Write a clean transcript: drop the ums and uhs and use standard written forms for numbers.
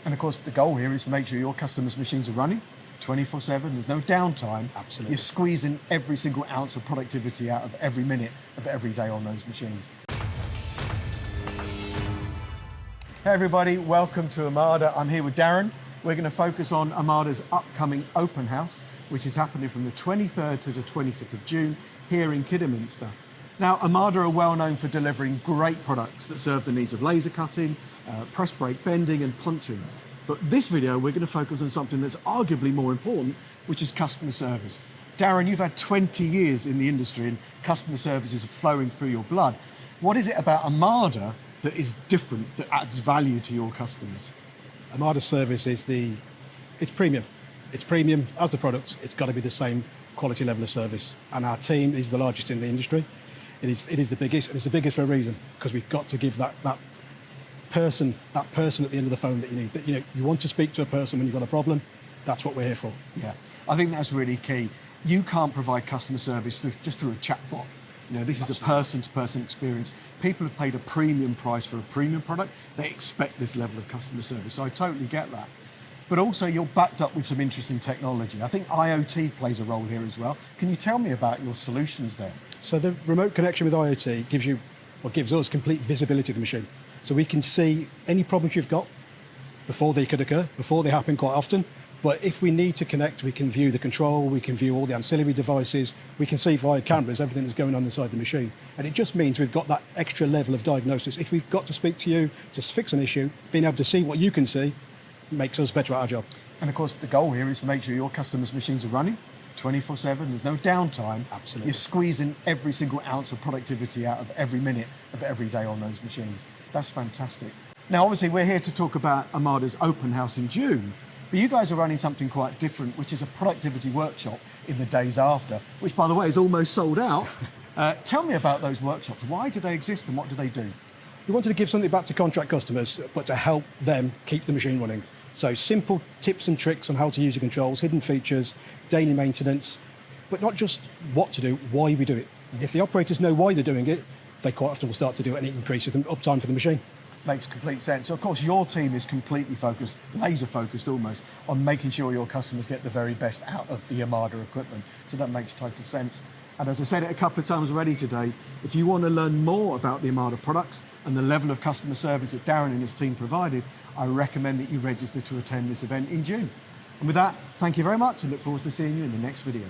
And of course, the goal here is to make sure your customers' machines are running 24/7. There's no downtime. Absolutely. You're squeezing every single ounce of productivity out of every minute of every day on those machines. Hey everybody, welcome to Amada. I'm here with Darren. We're going to focus on Amada's upcoming open house, which is happening from the 23rd to the 25th of June here in Kidderminster. Now, Amada are well known for delivering great products that serve the needs of laser cutting, press brake bending and punching. But this video, we're going to focus on something that's arguably more important, which is customer service. Darren, you've had 20 years in the industry and customer service is flowing through your blood. What is it about Amada that is different, that adds value to your customers? Amada service is it's premium. It's premium as the product. It's got to be the same quality level of service. And our team is the largest in the industry. It is the biggest, and it's the biggest for a reason, because we've got to give that person at the end of the phone that you need. That, you want to speak to a person when you've got a problem. That's what we're here for. Yeah, I think that's really key. You can't provide customer service just through a chatbot. This is a person-to-person experience. People have paid a premium price for a premium product. They expect this level of customer service. So I totally get that. But also you're backed up with some interesting technology. I think IoT plays a role here as well. Can you tell me about your solutions there? So the remote connection with IoT gives us complete visibility of the machine. So we can see any problems you've got before they could occur, before they happen quite often. But if we need to connect, we can view the control, we can view all the ancillary devices, we can see via cameras everything that's going on inside the machine. And it just means we've got that extra level of diagnosis. If we've got to speak to you to fix an issue, being able to see what you can see makes us better at our job. And of course, the goal here is to make sure your customers' machines are running 24/7. There's no downtime. Absolutely. You're squeezing every single ounce of productivity out of every minute of every day on those machines. That's fantastic. Now, obviously, we're here to talk about Amada's open house in June, but you guys are running something quite different, which is a productivity workshop in the days after, which, by the way, is almost sold out. Tell me about those workshops. Why do they exist and what do they do? We wanted to give something back to contract customers, but to help them keep the machine running. So simple tips and tricks on how to use the controls, hidden features, daily maintenance, but not just what to do, why we do it. If the operators know why they're doing it, they quite often will start to do it and it increases the uptime for the machine. Makes complete sense. So of course, your team is completely focused, laser focused almost, on making sure your customers get the very best out of the Amada equipment. So that makes total sense. And as I said it a couple of times already today, if you want to learn more about the Amada products and the level of customer service that Darren and his team provided, I recommend that you register to attend this event in June. And with that, thank you very much and look forward to seeing you in the next video.